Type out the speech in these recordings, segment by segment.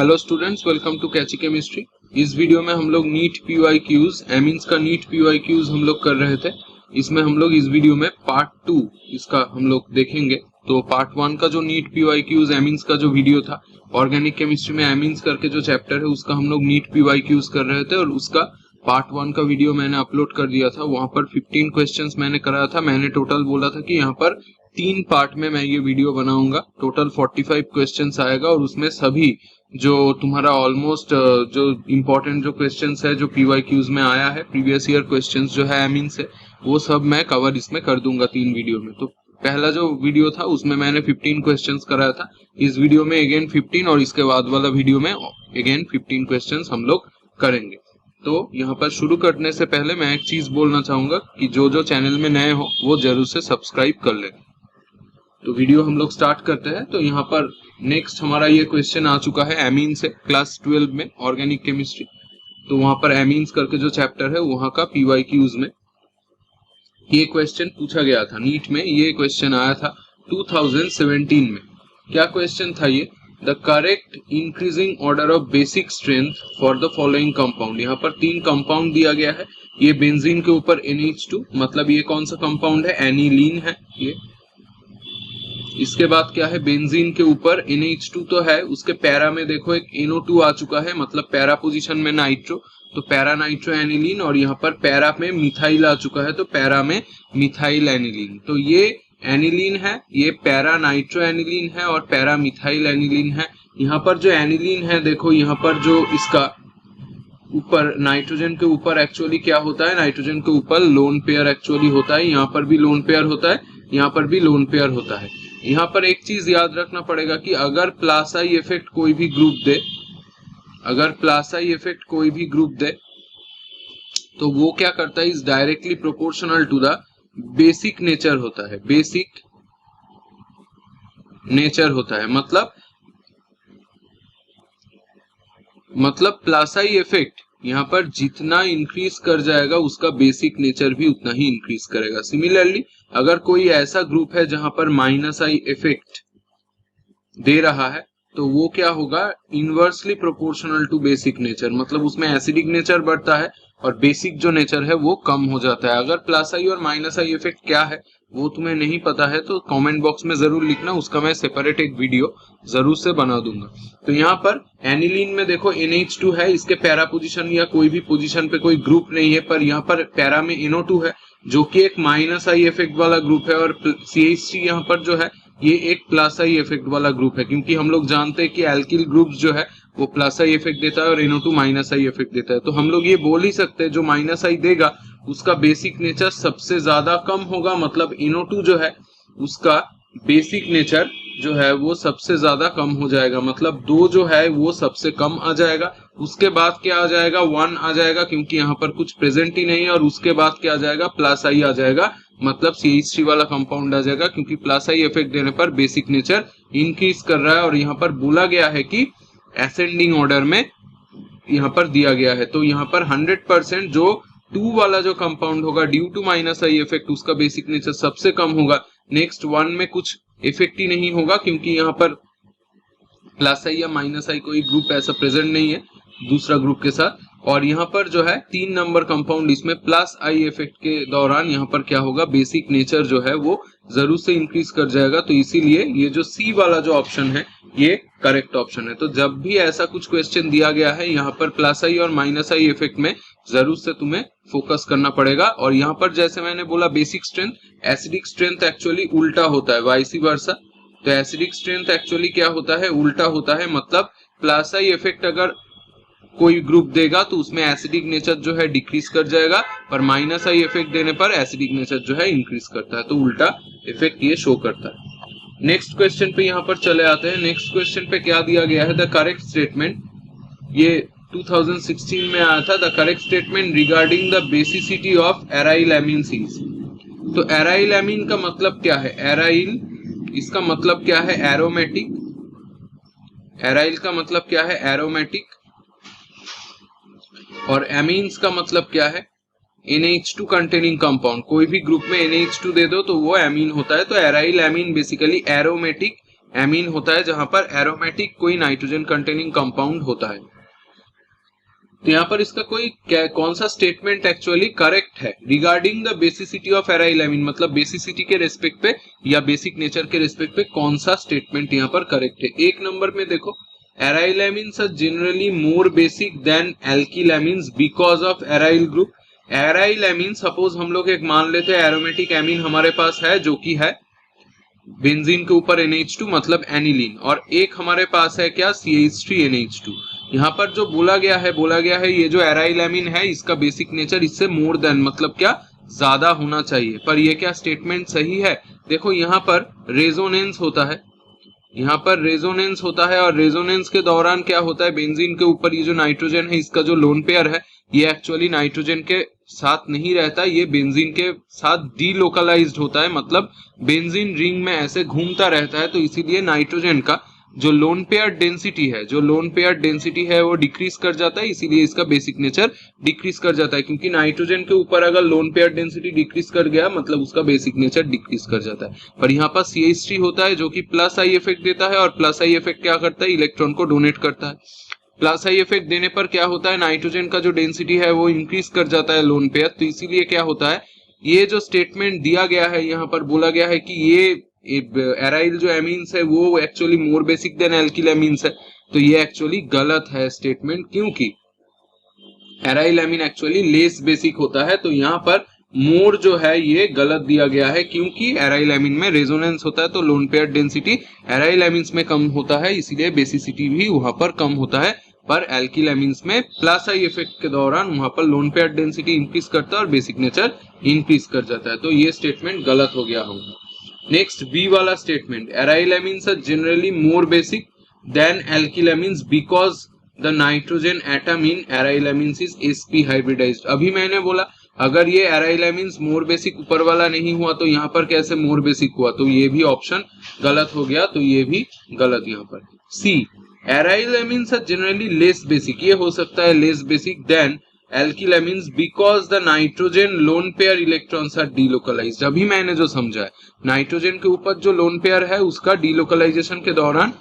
Hello students, welcome to catchy chemistry. इस video में हम लोग नीट पीवाईक्यूज एमीन्स का नीट पीवाईक्यूज हम लोग कर रहे थे। इसमें हम लोग इस वीडियो में पार्ट 2 इसका हम लोग देखेंगे। तो पार्ट 1 का जो नीट पीवाईक्यूज एमीन्स का जो वीडियो था, ऑर्गेनिक केमिस्ट्री में एमीन्स करके जो चैप्टर है उसका हम लोग नीट पीवाईक्यूज कर रहे थे और उसका पार्ट 1 का वीडियो मैंने अपलोड कर दिया था। वहां पर 15 क्वेश्चंस मैंने कराया था। मैंने टोटल बोला था कि यहाँ पर 3 पार्ट में मैं ये वीडियो बनाऊंगा। टोटल 45 क्वेश्चंस आएगा और उसमें सभी जो तुम्हारा ऑलमोस्ट जो इम्पोर्टेंट जो क्वेश्चंस है जो पीवाईक्यूज में आया है, प्रीवियस ईयर क्वेश्चंस जो है एमीन से, वो सब मैं कवर इसमें कर दूंगा 3 वीडियो में। तो पहला जो वीडियो था उसमें मैंने 15 क्वेश्चंस कराया था। इस वीडियो में अगेन 15 और इसके बाद वाला वीडियो में अगेन 15 क्वेश्चंस हम लोग करेंगे। तो यहाँ पर शुरू करने से पहले मैं एक चीज बोलना चाहूंगा कि जो जो चैनल में नए हो वो जरूर से सब्सक्राइब कर ले। तो वीडियो हम लोग स्टार्ट करते हैं। तो यहाँ पर नेक्स्ट हमारा ये क्वेश्चन आ चुका है एमीन से, क्लास 12 में ऑर्गेनिक केमिस्ट्री। तो वहां पर एमीन्स करके जो चैप्टर है वहां का पीवाईक्यूज में ये क्वेश्चन पूछा गया था। नीट में ये क्वेश्चन आया था 2017 में। क्या क्वेश्चन था ये? The correct increasing order of basic strength for the following compound. यहाँ पर 3 कंपाउंड दिया गया है। ये बेंजीन के ऊपर NH2, मतलब ये कौन सा कंपाउंड है? एनिलीन है ये। इसके बाद क्या है? बेंजीन के ऊपर NH2 तो है, उसके पैरा में देखो एक NO2 आ चुका है, मतलब पैरा पोजीशन में नाइट्रो, तो पैरा नाइट्रो एनिलीन। और यहाँ पर पैरा में मिथाइल आ चुका है, तो पैरा में मिथाइल एनिलीन। तो ये एनिलीन है, ये पैरा नाइट्रो एनिलीन है और पैरा मिथाइल एनिलीन है। यहाँ पर जो एनिलीन है देखो, यहाँ पर जो इसका ऊपर नाइट्रोजन के ऊपर एक्चुअली क्या होता है? नाइट्रोजन के ऊपर लोन पेयर एक्चुअली होता है। यहाँ पर भी लोन पेयर होता है, यहाँ पर भी लोन पेयर होता है। यहाँ पर एक चीज याद रखना पड़ेगा कि अगर प्लासाई इफेक्ट कोई भी ग्रुप दे, अगर प्लासाई इफेक्ट कोई भी ग्रुप दे तो वो क्या करता है? Is directly proportional to the basic nature होता है। बेसिक नेचर होता है, मतलब प्लासाई इफेक्ट यहाँ पर जितना इंक्रीज कर जाएगा उसका बेसिक नेचर भी उतना ही इंक्रीज करेगा। सिमिलरली अगर कोई ऐसा ग्रुप है जहां पर -I इफेक्ट दे रहा है तो वो क्या होगा? Inversely proportional to basic nature, मतलब उसमें एसिडिक नेचर बढ़ता है और बेसिक जो नेचर है वो कम हो जाता है। अगर +I और -I इफेक्ट क्या है वो तुम्हें नहीं पता है तो कमेंट बॉक्स में जरूर लिखना, उसका मैं सेपरेट एक वीडियो जरूर से बना दूंगा। तो यहाँ पर एनिलीन में देखो NH2 है, इसके पैरा पोजीशन या कोई भी पोजीशन पे कोई ग्रुप नहीं है, पर यहाँ पर पैरा में NO2 है जो कि एक -I इफेक्ट वाला ग्रुप है, और CH3 यहाँ पर जो है ये एक +I इफेक्ट वाला ग्रुप है, क्योंकि हम लोग जानते हैं कि एल्किल ग्रुप जो है वो +I इफेक्ट देता है और NO2 -I इफेक्ट देता है। तो हम लोग ये बोल ही सकते हैं जो -I देगा उसका बेसिक नेचर सबसे ज्यादा कम होगा, मतलब NO2 जो है उसका बेसिक नेचर जो है वो सबसे ज्यादा कम हो जाएगा, मतलब 2 जो है वो सबसे कम आ जाएगा। उसके बाद क्या आ जाएगा? 1 आ जाएगा, क्योंकि यहाँ पर कुछ प्रेजेंट ही नहीं है। और उसके बाद क्या आ जाएगा? +I आ जाएगा, मतलब CH3 वाला कंपाउंड आ जाएगा, क्योंकि +I इफेक्ट देने पर बेसिक नेचर इंक्रीज कर रहा है। और यहाँ पर बोला गया है कि असेंडिंग ऑर्डर में यहाँ पर दिया गया है। तो यहाँ पर 100% जो 2 वाला जो कंपाउंड होगा ड्यू टू -I इफेक्ट उसका बेसिक नेचर सबसे कम होगा। नेक्स्ट 1 में कुछ इफेक्ट ही नहीं होगा, क्योंकि यहाँ पर +I या -I कोई ग्रुप ऐसा प्रेजेंट नहीं है दूसरा ग्रुप के साथ। और यहाँ पर जो है 3 नंबर कंपाउंड, इसमें +I इफेक्ट के दौरान यहाँ पर क्या होगा? बेसिक नेचर जो है वो जरूर से इंक्रीज कर जाएगा। तो इसीलिए ये जो C वाला जो ऑप्शन है ये करेक्ट ऑप्शन है। तो जब भी ऐसा कुछ क्वेश्चन दिया गया है यहाँ पर +I और -I इफेक्ट में जरूर से तुम्हें फोकस करना पड़ेगा। और यहाँ पर जैसे मैंने बोला basic strength, acidic strength actually उल्टा होता है, वाइस वर्सा। तो एसिडिक स्ट्रेंथ एक्चुअली क्या होता है? उल्टा होता है, मतलब +I इफेक्ट अगर कोई ग्रुप देगा तो उसमें एसिडिक नेचर जो है डिक्रीज कर जाएगा, पर -I इफेक्ट देने पर एसिडिक नेचर जो है इंक्रीज करता है। तो उल्टा इफेक्ट ये शो करता है। नेक्स्ट क्वेश्चन पे यहाँ पर चले आते हैं। नेक्स्ट क्वेश्चन पे क्या दिया गया है? द करेक्ट स्टेटमेंट, ये 2016 में आया था। The correct statement regarding the basicity of aryl amine series. तो एराइल एमीन का मतलब क्या है? एराइल, इसका मतलब क्या है? एरोमेटिक। एराइल का मतलब क्या है? एरोमेटिक। और एमीन्स का मतलब क्या है? NH2 containing compound. कोई भी ग्रुप में NH2 दे दो तो वो एमीन होता है। तो aryl amine basically aromatic amine होता है जहां पर एरोमेटिक कोई नाइट्रोजन कंटेनिंग कंपाउंड होता है। तो यहाँ पर इसका कोई कौन सा स्टेटमेंट एक्चुअली करेक्ट है regarding the basicity of aryl amine, मतलब बेसिसिटी के रेस्पेक्ट पे या बेसिक नेचर के रेस्पेक्ट पे कौन सा स्टेटमेंट यहाँ पर करेक्ट है। एक नंबर में देखो, aryl amines are generally more basic than alkyl amines because of aryl group. Aryl amine suppose हम लोग एक मान लेते हैं एरोमेटिक एमीन हमारे पास है जो कि है बेंजीन के ऊपर NH2 मतलब एनिलीन, और एक हमारे पास है क्या CH3NH2। यहाँ पर जो बोला गया है ये जो एराइल एमीन है इसका बेसिक नेचर इससे मोर देन मतलब क्या ज्यादा होना चाहिए। पर ये क्या स्टेटमेंट सही है? देखो यहाँ पर रेजोनेंस होता है, यहाँ पर रेजोनेंस होता है और रेजोनेंस के दौरान क्या होता है, बेंजीन के ऊपर ये जो नाइट्रोजन है इसका जो लोन पेयर है ये एक्चुअली नाइट्रोजन के साथ नहीं रहता, ये बेंजीन के साथ डीलोकलाइज्ड होता है, मतलब बेंजीन रिंग में ऐसे घूमता रहता है। तो इसीलिए नाइट्रोजन का जो लोन पेयर डेंसिटी है वो डिक्रीज कर जाता है, इसीलिए इसका बेसिक नेचर डिक्रीज कर जाता है, क्योंकि नाइट्रोजन के ऊपर अगर लोन पेयर डेंसिटी डिक्रीज कर गया मतलब उसका बेसिक नेचर डिक्रीज कर जाता है। पर यहाँ पर CH3 होता है जो कि प्लस आई इफेक्ट देता है, और प्लस आई इफेक्ट क्या करता है, इलेक्ट्रॉन को डोनेट करता है। प्लस आई इफेक्ट देने पर क्या होता है, नाइट्रोजन का जो डेंसिटी है वो इंक्रीज कर जाता है लोन पेयर। तो इसीलिए क्या होता है, ये जो स्टेटमेंट दिया गया है यहाँ पर बोला गया है कि ये एराइल जो एमीन्स है वो actually more basic than alkyl amines है, तो ये एक्चुअली गलत है स्टेटमेंट, क्योंकि aryl amine actually less basic होता है। तो यहाँ पर मोर जो है ये गलत दिया गया है, क्योंकि एराइल एमीन में रेजोनेंस होता है तो lone pair density aryl amines में कम होता है, इसीलिए बेसिसिटी भी वहां पर कम होता है। पर एल्किल एमीन्स में प्लस आई इफेक्ट के दौरान वहां पर लोन पेयर डेंसिटी इंक्रीज करता है और बेसिक नेचर इंक्रीज कर जाता है। तो ये स्टेटमेंट गलत हो गया होगा। नेक्स्ट बी वाला statement, aryl amines are generally more basic than alkyl amines because the nitrogen atom in aryl amines is sp hybridized. अभी मैंने बोला अगर ये एराइल एमीन्स मोर बेसिक ऊपर वाला नहीं हुआ तो यहाँ पर कैसे मोर बेसिक हुआ, तो ये भी ऑप्शन गलत हो गया, तो ये भी गलत। यहाँ पर C, aryl amines are generally less basic, ये हो सकता है less basic than alkyl amines because the nitrogen lone pair electrons are delocalised. अभी मैंने जो समझा है, नाइट्रोजन के ऊपर जो लोन पेयर है उसका डीलोकलाइजेशन के दौरान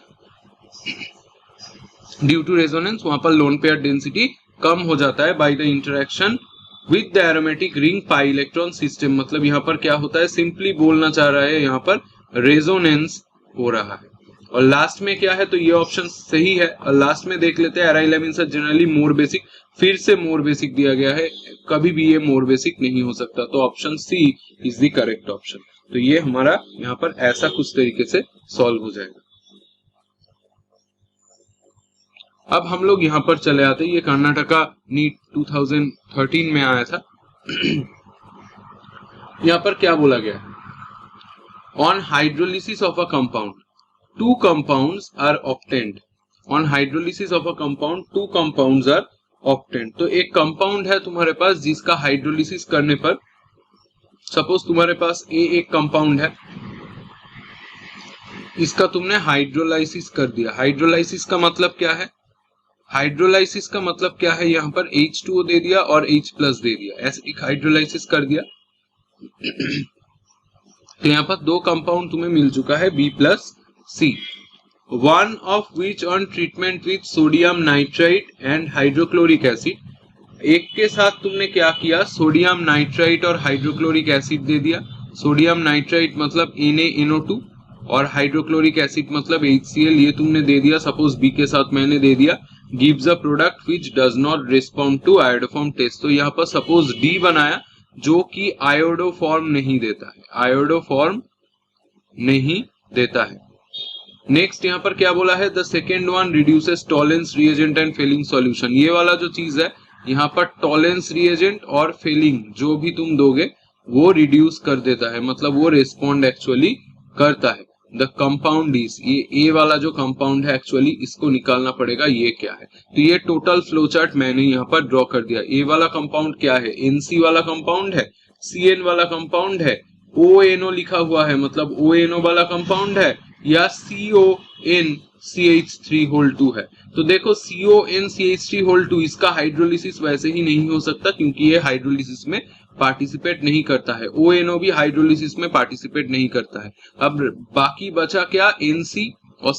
ड्यू टू रेजोनेंस वहां पर लोन पेयर डेंसिटी कम हो जाता है by the interaction with the aromatic ring pi electron system. मतलब यहाँ पर क्या होता है, सिंपली बोलना चाह रहा है यहाँ पर रेजोनेंस हो रहा है। और लास्ट में क्या है, तो ये ऑप्शन सही है। और लास्ट में देख लेते हैं, aryl amines are generally more basic, फिर से मोर बेसिक दिया गया है, कभी भी ये मोर बेसिक नहीं हो सकता, तो option C is the correct option. तो ये हमारा यहाँ पर ऐसा कुछ तरीके से सॉल्व हो जाएगा। अब हम लोग यहाँ पर चले आते हैं, ये कर्नाटका नीट 2013 में आया था। यहाँ पर क्या बोला गया है, on hydrolysis of a compound two compounds are obtained. On hydrolysis of a compound two compounds are obtained. तो एक कंपाउंड है तुम्हारे पास जिसका हाइड्रोलिसिस करने पर, सपोज तुम्हारे पास एक कंपाउंड है, इसका तुमने हाइड्रोलाइसिस कर दिया। हाइड्रोलाइसिस का मतलब क्या है, हाइड्रोलाइसिस का मतलब क्या है, यहाँ पर H2O दे दिया और H प्लस दे दिया, एसिडिक हाइड्रोलाइसिस कर दिया। तो यहाँ पर दो कंपाउंड तुम्हें मिल चुका है B plus C, one of which on treatment with sodium nitrite and hydrochloric acid. एक के साथ तुमने क्या किया, सोडियम नाइट्राइट और हाइड्रोक्लोरिक एसिड दे दिया। सोडियम नाइट्राइट मतलब NaNO2 और हाइड्रोक्लोरिक एसिड मतलब HCl, ये तुमने दे दिया। सपोज B के साथ मैंने दे दिया, gives a product which does not respond to iodoform test। तो यहाँ पर सपोज D बनाया जो कि आयोडोफॉर्म नहीं देता है, आयोडोफॉर्म नहीं देता है। नेक्स्ट यहाँ पर क्या बोला है, the second one reduces Tollens reagent and Fehling solution. ये वाला जो चीज है यहाँ पर टॉलेंस रिएजेंट और फेलिंग जो भी तुम दोगे वो रिड्यूस कर देता है, मतलब वो रेस्पॉन्ड एक्चुअली करता है। द कंपाउंड इज, ये ए वाला जो कंपाउंड है एक्चुअली इसको निकालना पड़ेगा, ये क्या है। तो ये टोटल फ्लो चार्ट मैंने यहाँ पर ड्रॉ कर दिया। ए वाला कंपाउंड क्या है, NC वाला कंपाउंड है, CN वाला कंपाउंड है, ONO लिखा हुआ है मतलब ONO वाला कंपाउंड है, या CONCH3 है। तो देखो CONCH3 इसका हाइड्रोलिसिस वैसे ही नहीं हो सकता क्योंकि ये हाइड्रोलिसिस में पार्टिसिपेट नहीं करता है। ONO भी हाइड्रोलिसिस में पार्टिसिपेट नहीं करता है। अब बाकी बचा क्या, NC और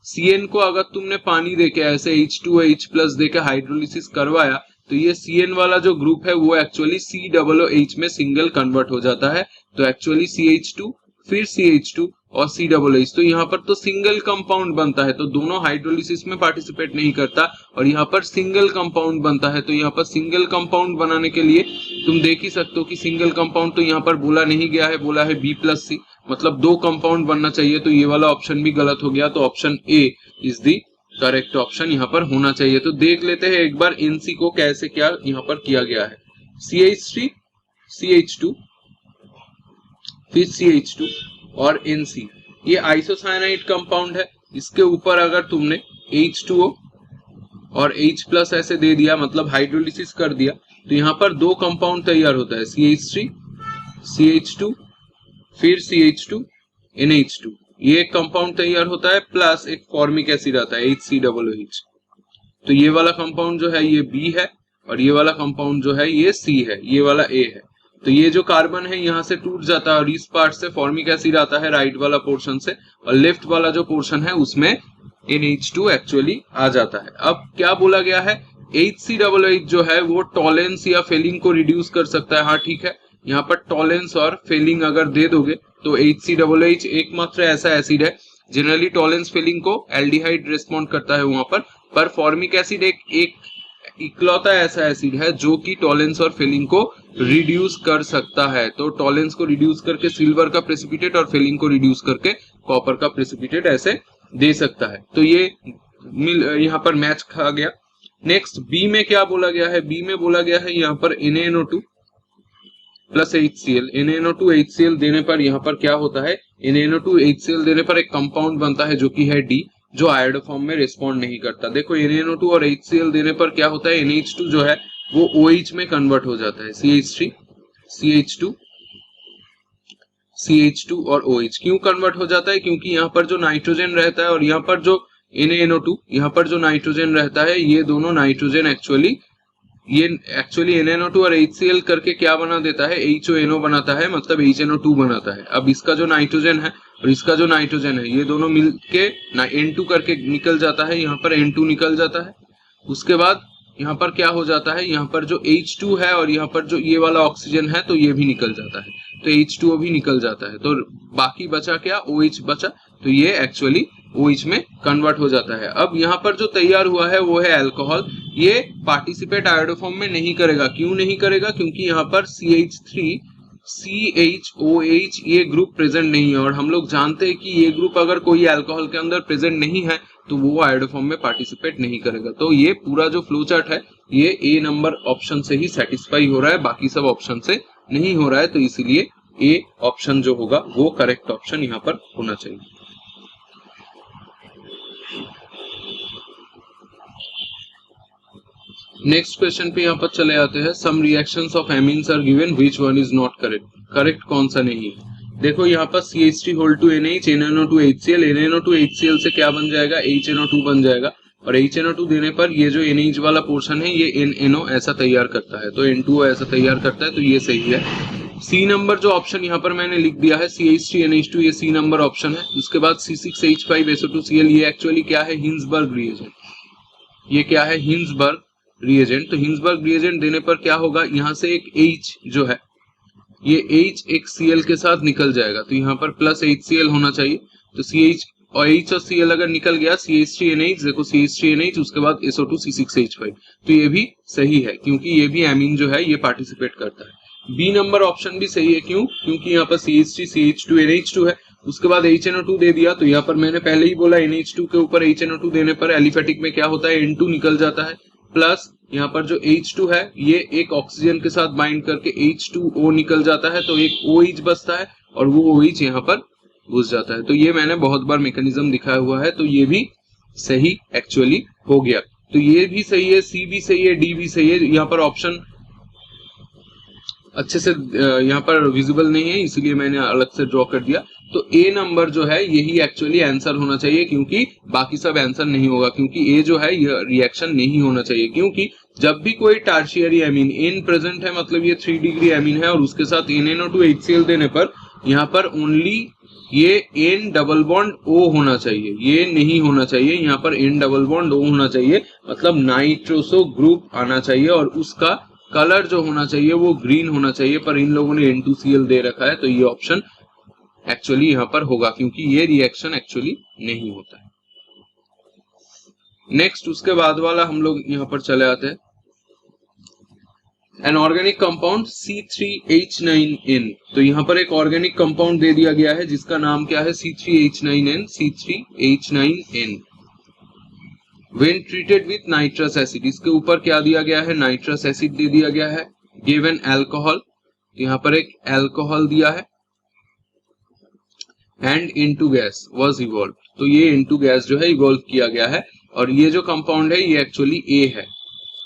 CN को अगर तुमने पानी देके ऐसे H2OH+ देके हाइड्रोलिसिस करवाया तो ये CN वाला जो ग्रुप है वो एक्चुअली COOH में सिंगल कन्वर्ट हो जाता है। तो एक्चुअली CH2 फिर CH2 और COOH, तो यहाँ पर तो सिंगल कंपाउंड बनता है, तो दोनों हाइड्रोलिसिस में पार्टिसिपेट नहीं करता और यहाँ पर सिंगल कंपाउंड बनता है। तो यहाँ पर सिंगल कंपाउंड बनाने के लिए तुम देख ही सकते हो कि सिंगल कंपाउंड तो यहाँ पर बोला नहीं गया है, बोला है B+C, मतलब दो कंपाउंड बनना चाहिए। तो ये वाला ऑप्शन भी गलत हो गया, तो option A is the correct option यहाँ पर होना चाहिए। तो देख लेते हैं एक बार NC को कैसे क्या यहाँ पर किया गया है। CH3 CH2 फिर CH2 और NC, ये आइसोसाइनाइड कंपाउंड है। इसके ऊपर अगर तुमने H2O और H+ ऐसे दे दिया, मतलब हाइड्रोलिसिस कर दिया, तो यहाँ पर दो कंपाउंड तैयार होता है, CH3 CH2 फिर CH2 NH2, ये एक कंपाउंड तैयार होता है, प्लस एक फॉर्मिक एसिड आता है HCOOH। तो ये वाला कंपाउंड जो है ये B है और ये वाला कंपाउंड जो है ये C है, ये वाला A है। तो ये जो कार्बन है यहाँ से टूट जाता है और इस पार्ट से फॉर्मिक एसिड आता है राइट वाला पोर्शन से, और लेफ्ट वाला जो पोर्शन है उसमें NH2 एक्चुअली आ जाता है। अब क्या बोला गया है, HCOOH जो है वो टॉलेंस या फेलिंग को रिड्यूस कर सकता है। हाँ ठीक है, यहाँ पर टॉलेंस और फेलिंग अगर दे दोगे तो HCOOH एकमात्र ऐसा एसिड है, जनरली टॉलेंस फेलिंग को एल्डिहाइड रिस्पॉन्ड करता है वहां पर फॉर्मिक एसिड एक इकलौता ऐसा एसिड है जो कि टॉलेंस और फेलिंग को रिड्यूस कर सकता है। तो टॉलेंस को रिड्यूस करके सिल्वर का प्रेसिपिटेट और फेलिंग को रिड्यूस करके कॉपर का प्रेसिपिटेट ऐसे दे सकता है। तो ये यहाँ पर मैच खा गया। नेक्स्ट बी में क्या बोला गया है, बी में बोला गया है यहाँ पर NaNO2 plus HCl, NaNO2 HCl देने पर यहाँ पर क्या होता है, NaNO2 HCl देने पर एक कंपाउंड बनता है जो कि है D, जो आयोडो फॉर्म में रिस्पॉन्ड नहीं करता। देखो NaNO2 और HCl देने पर क्या होता है, NH2 जो है वो OH में कन्वर्ट हो जाता है, CH3 CH2 CH2 और OH। क्यों कन्वर्ट हो जाता है, क्योंकि यहाँ पर जो नाइट्रोजन रहता है और यहाँ पर जो NaNO2 यहाँ पर जो नाइट्रोजन रहता है, ये दोनों नाइट्रोजन एक्चुअली NaNO2 और HCl करके क्या बना देता है, HONO बनाता है, मतलब HNO2 बनाता है। अब इसका जो नाइट्रोजन है और इसका जो नाइट्रोजन है ये दोनों मिलके N2 करके निकल जाता है, यहाँ पर N2 निकल जाता है। उसके बाद यहाँ पर क्या हो जाता है, यहाँ पर जो H2 है और यहाँ पर जो ये वाला ऑक्सीजन है तो ये भी निकल जाता है, तो H2O भी निकल जाता है। तो बाकी बचा क्या, OH बचा, तो ये एक्चुअली OH में कन्वर्ट हो जाता है। अब यहाँ पर जो तैयार हुआ है वो है अल्कोहल। ये पार्टिसिपेट आयोडो फॉर्म में नहीं करेगा। क्यों नहीं करेगा, क्योंकि यहाँ पर CH3 CHOH ये ग्रुप प्रेजेंट नहीं है और हम लोग जानते हैं कि ये ग्रुप अगर कोई अल्कोहल के अंदर प्रेजेंट नहीं है तो वो आयोडो फॉर्म में पार्टिसिपेट नहीं करेगा। तो ये पूरा जो फ्लो चार्ट है ये A नंबर ऑप्शन से ही सेटिस्फाई हो रहा है, बाकी सब ऑप्शन से नहीं हो रहा है। तो इसीलिए A ऑप्शन जो होगा वो करेक्ट ऑप्शन यहाँ पर होना चाहिए। नेक्स्ट क्वेश्चन पे यहाँ पर चले आते हैं। Some reactions of amines are given, which one is not correct, correct कौन सा नहीं है। देखो यहाँ पर CH3(NH), NaNO2 HCl, NaNO2 HCl से क्या बन जाएगा, HNO2 बन जाएगा, और HNO2 देने पर ये जो NH वाला पोर्शन है ये NNO ऐसा तैयार करता है, तो N2O ऐसा तैयार करता है, तो ये सही है। सी नंबर जो ऑप्शन यहाँ पर मैंने लिख दिया है CH3NH2, ये सी नंबर ऑप्शन है। उसके बाद C6H5SO2Cl, ये एक्चुअली क्या है, हिंसबर्ग रिएजेंट। ये क्या है, हिंसबर्ग रिएजेंट। तो हिंसबर्ग रिएजेंट देने पर क्या होगा, यहाँ से एक H जो है ये H एक Cl के साथ निकल जाएगा, तो यहाँ पर प्लस HCl होना चाहिए। तो CH और H और Cl अगर निकल गया, CH3NH, देखो CH3NH, उसके बाद SO2 C6H5, तो ये भी सही है क्योंकि ये भी एमीन जो है ये पार्टिसिपेट करता है। बी नंबर ऑप्शन भी सही है, क्यों, क्योंकि यहाँ पर CH3 CH2 NH2 है, उसके बाद HNO2 दे दिया, तो यहाँ पर मैंने पहले ही बोला NH2 के ऊपर HNO2 देने पर एलिफेटिक में क्या होता है, N2 निकल जाता है, प्लस यहाँ पर जो H2 है ये एक ऑक्सीजन के साथ बाइंड करके H2O निकल जाता है, तो एक OH बचता है और वो OH यहाँ पर घुस जाता है। तो ये मैंने बहुत बार मैकेनिज्म दिखाया हुआ है, तो ये भी सही एक्चुअली हो गया। तो ये भी सही है, सी भी सही है, डी भी सही है। यहाँ पर ऑप्शन अच्छे से यहाँ पर विजिबल नहीं है, इसीलिए मैंने अलग से ड्रॉ कर दिया। तो ए नंबर जो है यही एक्चुअली आंसर होना चाहिए, क्योंकि बाकी सब आंसर नहीं होगा, क्योंकि ए जो है यह रिएक्शन नहीं होना चाहिए। क्योंकि जब भी कोई टर्शियरी एमीन एन प्रेजेंट है, मतलब ये 3 डिग्री एमीन है और उसके साथ NaNO2 HCl देने पर यहाँ पर ओनली ये N डबल बॉन्ड O होना चाहिए, ये नहीं होना चाहिए, यहाँ पर N डबल बॉन्ड O होना चाहिए, मतलब नाइट्रोसो ग्रुप आना चाहिए और उसका कलर जो होना चाहिए वो ग्रीन होना चाहिए, पर इन लोगों ने N2Cl दे रखा है, तो ये ऑप्शन एक्चुअली यहाँ पर होगा क्योंकि ये रिएक्शन एक्चुअली नहीं होता है। नेक्स्ट उसके बाद वाला हम लोग यहाँ पर चले आते हैं, एन ऑर्गेनिक कंपाउंड C3H9N। तो यहाँ पर एक ऑर्गेनिक कंपाउंड दे दिया गया है जिसका नाम क्या है, C3H9N, C3H9N। When treated with nitrous acid, इसके ऊपर क्या दिया गया है, नाइट्रस एसिड दे दिया गया है। गिवन एल्कोहल, तो यहाँ पर एक एल्कोहल दिया है, and into gas was evolve, तो ये इनटू गैस जो है इवॉल्व किया गया है और ये जो कंपाउंड है ये एक्चुअली ए है।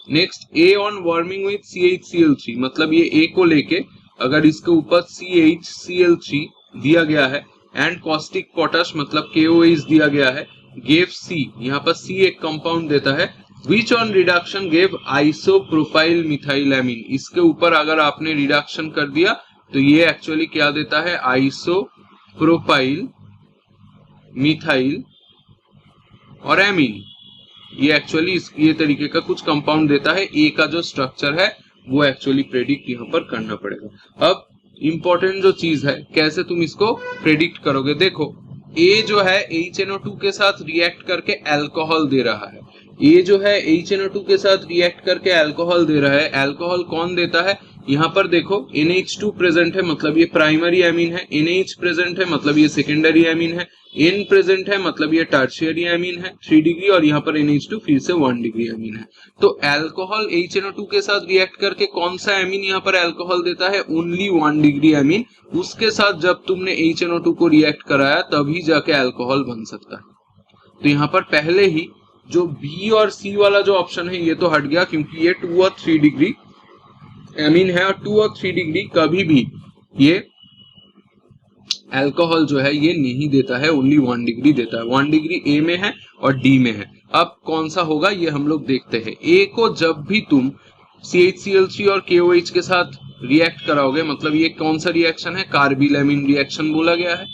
Next, A on warming with CHCl3, मतलब ये ए को लेके अगर इसके ऊपर CHCl3 दिया गया है एंड कॉस्टिक पोटाश मतलब KOH दिया गया है, गेव C, यहाँ पर C एक कंपाउंड देता है, which on reduction gave isopropyl मिथाइलएमीन, इसके ऊपर अगर आपने रिडक्शन कर दिया तो ये एक्चुअली क्या देता है, आइसोप्रोपाइल मिथाइल और एमीन, ये एक्चुअली ये तरीके का कुछ कंपाउंड देता है। ए का जो स्ट्रक्चर है वो एक्चुअली प्रेडिक्ट यहाँ पर करना पड़ेगा। अब इंपॉर्टेंट जो चीज है, कैसे तुम इसको प्रेडिक्ट करोगे, देखो ए जो है HNO2 के साथ रिएक्ट करके अल्कोहल दे रहा है, ए जो है HNO2 के साथ रिएक्ट करके अल्कोहल दे रहा है, अल्कोहल कौन देता है, यहाँ पर देखो NH2 प्रेजेंट है मतलब ये प्राइमरी एमीन है, NH प्रेजेंट है मतलब ये सेकेंडरी एमीन है, N प्रेजेंट है मतलब ये टर्शियरी एमीन है 3 डिग्री, और यहाँ पर NH2 फिर से 1 डिग्री एमीन है। तो अल्कोहल HNO2 के साथ रिएक्ट करके कौन सा एमीन यहाँ पर अल्कोहल देता है, ओनली 1 डिग्री एमीन, उसके साथ जब तुमने HNO2 को रिएक्ट कराया तभी जाके अल्कोहल बन सकता है। तो यहाँ पर पहले ही जो B और C वाला जो ऑप्शन है ये तो हट गया क्योंकि ये 2 और 3 डिग्री एमीन है, और 2 और 3 डिग्री कभी भी ये अल्कोहल जो है ये नहीं देता है, ओनली 1 डिग्री देता है। 1 डिग्री ए में है और डी में है। अब कौन सा होगा ये हम लोग देखते हैं। ए को जब भी तुम CHCl3 और KOH के साथ रिएक्ट कराओगे, मतलब ये कौन सा रिएक्शन है, कार्बिल एमीन रिएक्शन बोला गया है,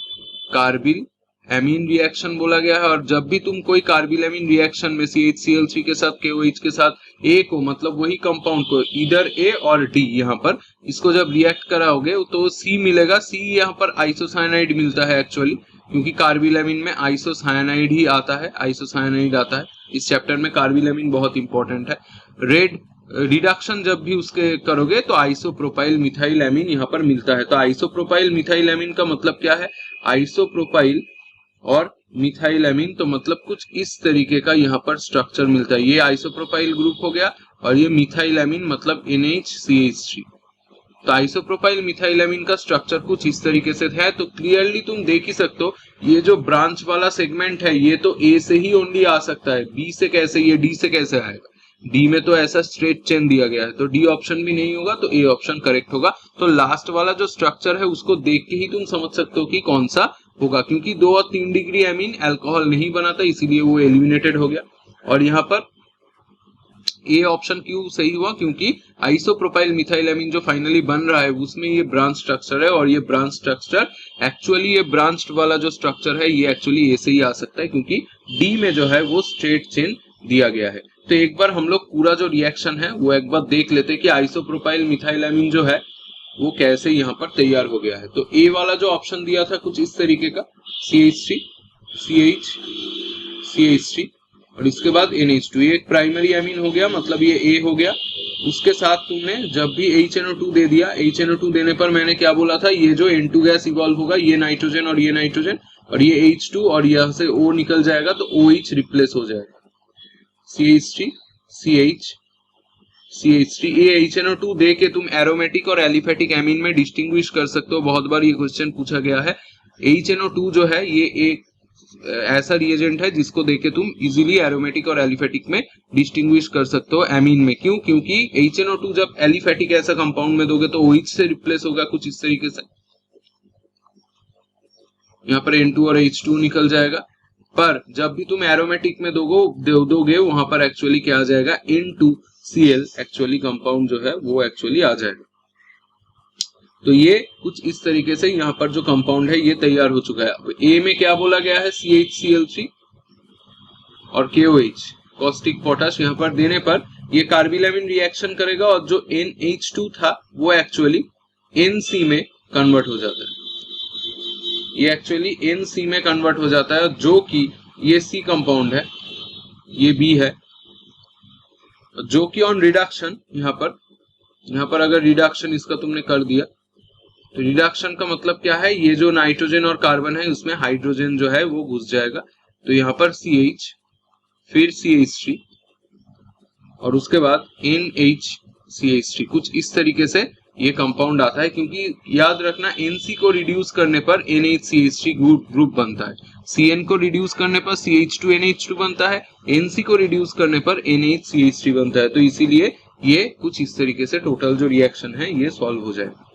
कार्बिल एमीन रिएक्शन बोला गया है। और जब भी तुम कोई कार्बिल एमीन रिएक्शन में CHCl3 के साथ KOH के साथ ए को, मतलब वही कंपाउंड को, इधर ए और डी, यहाँ पर इसको जब रिएक्ट कराओगे तो C मिलेगा। C यहाँ पर आइसोसाइनाइड मिलता है एक्चुअली, क्योंकि कार्बिल एमीन में आइसोसाइनाइड ही आता है, आइसोसाइनाइड आता है। इस चैप्टर में कार्बिल एमीन बहुत इंपॉर्टेंट है। रेड रिडक्शन जब भी उसके करोगे तो आइसोप्रोपाइल मिथाइल एमीन यहाँ पर मिलता है। तो आइसोप्रोपाइल मिथाइल एमीन का मतलब क्या है, आइसोप्रोपाइल और मिथाइल एमीन, तो मतलब कुछ इस तरीके का यहाँ पर स्ट्रक्चर मिलता है। ये आइसोप्रोपाइल ग्रुप हो गया और ये मिथाइल एमीन मतलब NHCH3। तो आइसोप्रोपाइल मिथाइल एमीन का स्ट्रक्चर कुछ इस तरीके से है। तो क्लियरली तुम देख ही सकते हो, ये जो ब्रांच वाला सेगमेंट है ये तो ए से ही ओनली आ सकता है, बी से कैसे, ये डी से कैसे आएगा, डी में तो ऐसा स्ट्रेट चेन दिया गया है, तो डी ऑप्शन भी नहीं होगा, तो ए ऑप्शन करेक्ट होगा। तो लास्ट वाला जो स्ट्रक्चर है उसको देख के ही तुम समझ सकते हो कि कौन सा होगा, क्योंकि 2 और 3 डिग्री एमीन अल्कोहल नहीं बनाता, इसीलिए वो एलिमिनेटेड हो गया। और यहाँ पर ए ऑप्शन क्यों सही हुआ, क्योंकि आइसोप्रोपाइल मिथाइल एमीन जो फाइनली बन रहा है उसमें ये ब्रांच स्ट्रक्चर है, और ये ब्रांच स्ट्रक्चर एक्चुअली, ये ब्रांच्ड वाला जो स्ट्रक्चर है ये एक्चुअली ए से ही आ सकता है, क्योंकि डी में जो है वो स्ट्रेट चेन दिया गया है। तो एक बार हम लोग पूरा जो रिएक्शन है वो एक बार देख लेते हैं कि आइसोप्रोपाइल मिथाइल एमीन जो है वो कैसे यहाँ पर तैयार हो गया है। तो ए वाला जो ऑप्शन दिया था कुछ इस तरीके का, CH3 और इसके बाद NH2, ये एक प्राइमरी एमीन हो गया, मतलब ये ए हो गया। उसके साथ तुमने जब भी HNO2 दे दिया, HNO2 देने पर मैंने क्या बोला था, ये जो N2 गैस इवॉल्व होगा, ये नाइट्रोजन और ये नाइट्रोजन और ये H2 और यहाँ से O निकल जाएगा तो OH रिप्लेस हो जाएगा, CH3 ये HNO2 दे के तुम एरोमेटिक और एलिफेटिक एमीन में डिस्टिंग्विश कर सकते हो। बहुत बार ये क्वेश्चन पूछा गया है। HNO2 जो है ये एक ऐसा रिएजेंट है जिसको देके तुम इजीली एरोमेटिक और एलिफेटिक में डिस्टिंग्विश कर सकते हो एमीन में। क्यों? क्योंकि HNO2 जब एलिफेटिक ऐसा कंपाउंड में दोगे तो OH से रिप्लेस होगा कुछ इस तरीके से, यहाँ पर N2 और H2 निकल जाएगा। पर जब भी तुम एरोमेटिक में दोगे वहां पर एक्चुअली क्या आ जाएगा, N2Cl एक्चुअली कंपाउंड जो है वो एक्चुअली आ जाएगा। तो ये कुछ इस तरीके से यहाँ पर जो कंपाउंड है ये तैयार हो चुका है। अब ए में क्या बोला गया है, CHCl3 और KOH कॉस्टिक पोटाश यहाँ पर देने पर ये कार्बिलैमिन रिएक्शन करेगा और जो NH2 था वो एक्चुअली NC में कन्वर्ट हो जाता है। ये एक्चुअली NC में कन्वर्ट हो जाता है, जो कि ये C कंपाउंड है, ये B है, जो कि ऑन रिडक्शन यहाँ पर अगर रिडक्शन इसका तुमने कर दिया तो रिडक्शन का मतलब क्या है, ये जो नाइट्रोजन और कार्बन है उसमें हाइड्रोजन जो है वो घुस जाएगा। तो यहाँ पर CH फिर CH3 और उसके बाद NHCH3, कुछ इस तरीके से ये कंपाउंड आता है। क्योंकि याद रखना NC को रिड्यूस करने पर NHCH3 ग्रुप बनता है, CN को रिड्यूस करने पर CH2NH2 बनता है, NC को रिड्यूस करने पर NHCH3 बनता है। तो इसीलिए ये कुछ इस तरीके से टोटल जो रिएक्शन है ये सॉल्व हो जाएगा।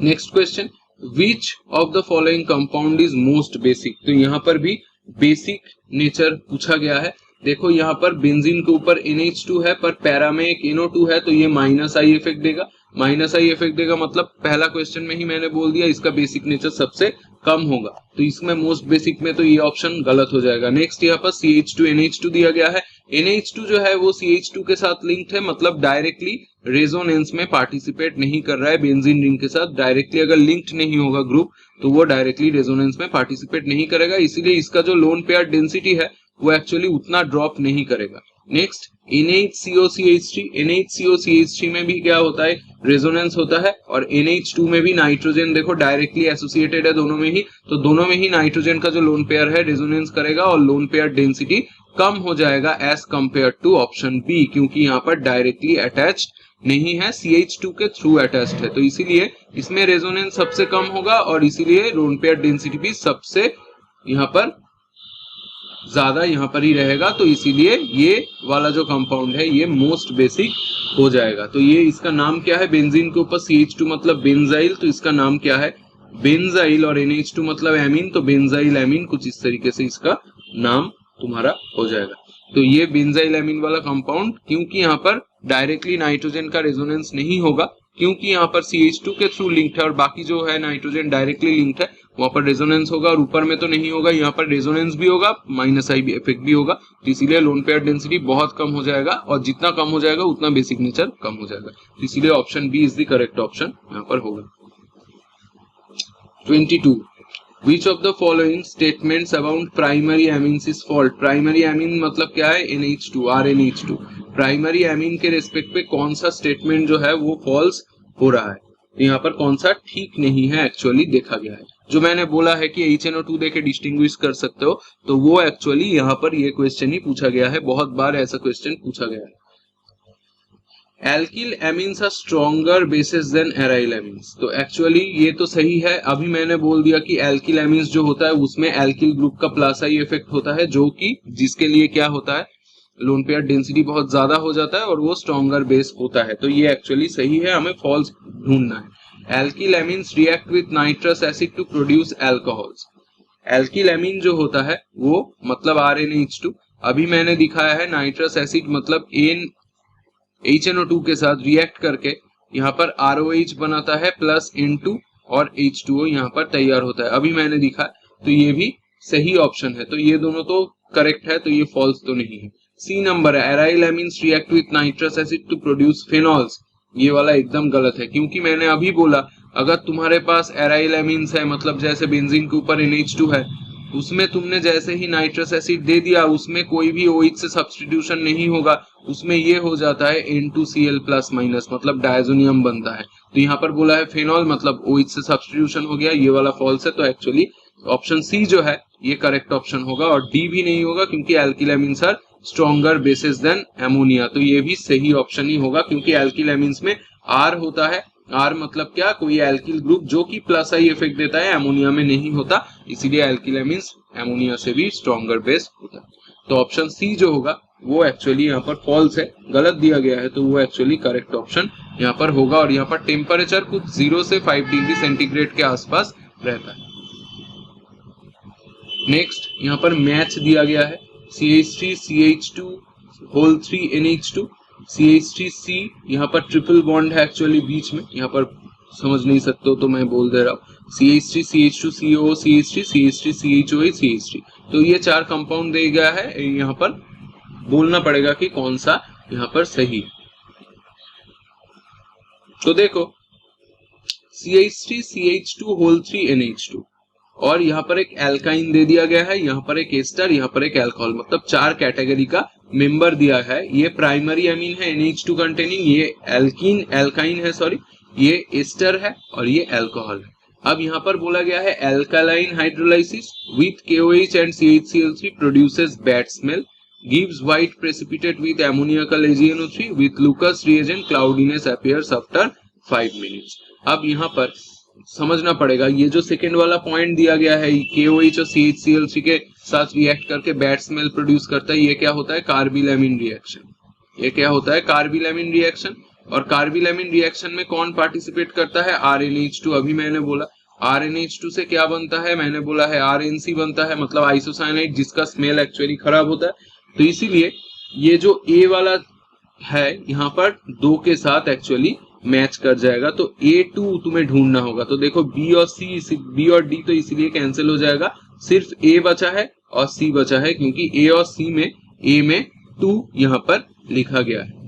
Next question, which of the following compound is most basic. तो यहाँ पर भी बेसिक नेचर पूछा गया है। देखो यहाँ पर बेंजीन के ऊपर NH2 है पर पैरा में एक NO2 है, तो ये -I इफेक्ट देगा। -I इफेक्ट देगा मतलब पहला क्वेश्चन में ही मैंने बोल दिया इसका बेसिक नेचर सबसे कम होगा, तो इसमें मोस्ट बेसिक में तो ये ऑप्शन गलत हो जाएगा। नेक्स्ट यहाँ पर CH2NH2 दिया गया है। NH2 जो है वो CH2 के साथ लिंक्ड है, मतलब डायरेक्टली रेजोनेंस में पार्टिसिपेट नहीं कर रहा है बेंजीन रिंग के साथ। डायरेक्टली अगर लिंक्ड नहीं होगा ग्रुप तो वो डायरेक्टली रेजोनेंस में पार्टिसिपेट नहीं करेगा, इसीलिए इसका जो लोन पेयर डेंसिटी है वो एक्चुअली उतना ड्रॉप नहीं करेगा। नेक्स्ट NHCOCH3, NHCOCH3 में भी क्या होता है, रेजोनेंस होता है, और NH2 में भी नाइट्रोजन देखो डायरेक्टली एसोसिएटेड है दोनों में ही, तो दोनों में ही नाइट्रोजन का जो लोन पेयर है रेजोनेंस करेगा और लोन पेयर डेंसिटी कम हो जाएगा as compare to option B, क्योंकि यहाँ पर डायरेक्टली अटैच्ड नहीं है, CH2 के थ्रू अटैच्ड है, तो इसीलिए इसमें रेजोनेंस सबसे कम होगा और इसीलिए लोन पेयर डेंसिटी भी सबसे यहाँ पर ज्यादा यहाँ पर ही रहेगा। तो इसीलिए ये वाला जो कंपाउंड है ये मोस्ट बेसिक हो जाएगा। तो ये इसका नाम क्या है, बेंजीन के ऊपर CH2 मतलब बेंजाइल, तो इसका नाम क्या है बेंजाइल, और NH2 मतलब एमीन, तो बेंजाइल एमीन, कुछ इस तरीके से इसका नाम तुम्हारा हो जाएगा। तो ये बेंजाइल एमीन वाला कंपाउंड, क्योंकि यहाँ पर डायरेक्टली नाइट्रोजन का रेजोनेंस नहीं होगा, क्योंकि यहाँ पर CH2 के थ्रू लिंक्ड है और बाकी जो है नाइट्रोजन डायरेक्टली लिंक्ड है, वहां पर रेजोनेंस होगा और ऊपर में तो नहीं होगा, यहाँ पर रेजोनेंस भी होगा, -I इफेक्ट भी होगा, तो इसीलिए लोन पेयर डेंसिटी बहुत कम हो जाएगा, और जितना कम हो जाएगा उतना बेसिक नेचर कम हो जाएगा, तो इसीलिए option B is the correct option यहाँ पर होगा। 22, Which of the following statements about primary amines is false? Primary amine मतलब क्या है, NH2, RNH2। प्राइमरी एमीन के रेस्पेक्ट पे कौन सा स्टेटमेंट जो है वो फॉल्स हो रहा है, तो यहाँ पर कौन सा ठीक नहीं है एक्चुअली देखा गया है। जो मैंने बोला है कि HNO2 देके डिस्टिंग्विश कर सकते हो, तो वो एक्चुअली यहाँ पर ये क्वेश्चन ही पूछा गया है, बहुत बार ऐसा क्वेश्चन पूछा गया है। Alkyl amines are stronger bases than aryl amines, तो एक्चुअली ये तो सही है। अभी मैंने बोल दिया कि एल्किल एमीन्स जो होता है उसमें एल्किल ग्रुप का +I इफेक्ट होता है, जो कि जिसके लिए क्या होता है, लोन पेयर डेंसिटी बहुत ज्यादा हो जाता है और वो स्ट्रॉन्गर बेस होता है, तो ये एक्चुअली सही है, हमें फॉल्स ढूंढना है। Alkyl amines react with nitrous acid to produce alcohols. Alkyl amine जो होता है वो मतलब RNH2, अभी मैंने दिखाया है नाइट्रस एसिड मतलब HNO2 के साथ रिएक्ट करके यहाँ पर ROH बनाता है प्लस N2 और H2O यहाँ पर तैयार होता है, अभी मैंने दिखा, तो ये भी सही ऑप्शन है, तो ये दोनों तो करेक्ट है, तो ये फॉल्स तो नहीं है। सी नंबर है, aryl amines react with nitrous acid to produce phenols, ये वाला एकदम गलत है, क्योंकि मैंने अभी बोला अगर तुम्हारे पास एराइल एमीन्स है, मतलब जैसे बेंजीन के ऊपर NH2 है, उसमें तुमने जैसे ही नाइट्रस एसिड दे दिया, उसमें कोई भी OH से सब्स्टिट्यूशन नहीं होगा, उसमें ये हो जाता है N2Cl+- मतलब डायजोनियम बनता है, तो यहाँ पर बोला है फेनॉल मतलब OH से सब्स्टिट्यूशन हो गया, ये वाला फॉल्स है, तो एक्चुअली ऑप्शन सी जो है ये करेक्ट ऑप्शन होगा, और डी भी नहीं होगा क्योंकि alkyl amines are stronger bases than ammonia, तो ये भी सही ऑप्शन ही होगा, क्योंकि एल्किल एमीन्स में R होता है, R मतलब क्या, कोई एल्किल ग्रुप जो कि +I इफेक्ट देता है, एमोनिया में नहीं होता, इसीलिए एल्किल एमीन्स एमोनिया से भी स्ट्रॉन्गर बेस होता है, तो ऑप्शन सी जो होगा वो एक्चुअली यहाँ पर फॉल्स है, गलत दिया गया है, तो वो एक्चुअली करेक्ट ऑप्शन यहाँ पर होगा, और यहाँ पर टेम्परेचर कुछ 0 से 5 डिग्री सेंटीग्रेड के आसपास रहता है। नेक्स्ट यहाँ पर मैच दिया गया है, CH3 CH2 whole 3 NH2, CH3C यहाँ पर ट्रिपल बॉन्ड है एक्चुअली बीच में, यहाँ पर समझ नहीं सकते हो तो मैं बोल दे रहा हूँ, CH3 CH2 COO CH3 CH3 CHOA CH3। तो ये 4 कंपाउंड दे गया है, यहाँ पर बोलना पड़ेगा कि कौन सा यहाँ पर सही है। तो देखो CH3 CH2 होल 3 NH2 और यहाँ पर एक एल्काइन दे दिया गया है, यहाँ पर एक एस्टर, यहाँ पर एक अल्कोहल, मतलब 4 कैटेगरी का मेंबर दिया है। ये प्राइमरी अमीन है NH2 कंटेनिंग, ये एल्काइन है सॉरी, ये एस्टर है और ये अल्कोहल है। अब यहाँ पर बोला गया है alkaline hydrolysis with KOH and CHCl3 produces bad smell, gives white precipitate with ammoniacal AgNO3 with Lucas reagent cloudiness appears after 5 minutes। अब यहाँ पर समझना पड़ेगा, ये जो सेकेंड वाला पॉइंट दिया गया है KOH और CHCl3 के साथ रिएक्ट करके बैड स्मेल प्रोड्यूस करता है, ये क्या होता है? कार्बिलैमिन रिएक्शन। ये क्या होता है? कार्बिलैमिन रिएक्शन। और कार्बिलैमिन रिएक्शन में कौन पार्टिसिपेट करता है? RNH2। अभी मैंने बोला RNH2 से क्या बनता है? मैंने बोला है RNC बनता है, मतलब आइसोसाइनाइड, जिसका स्मेल एक्चुअली खराब होता है। तो इसीलिए ये जो A वाला है यहाँ पर 2 के साथ एक्चुअली मैच कर जाएगा, तो A2 तुम्हें ढूंढना होगा। तो देखो B और D तो इसीलिए कैंसिल हो जाएगा, सिर्फ A बचा है और C बचा है, क्योंकि A और C में A में 2 यहाँ पर लिखा गया है।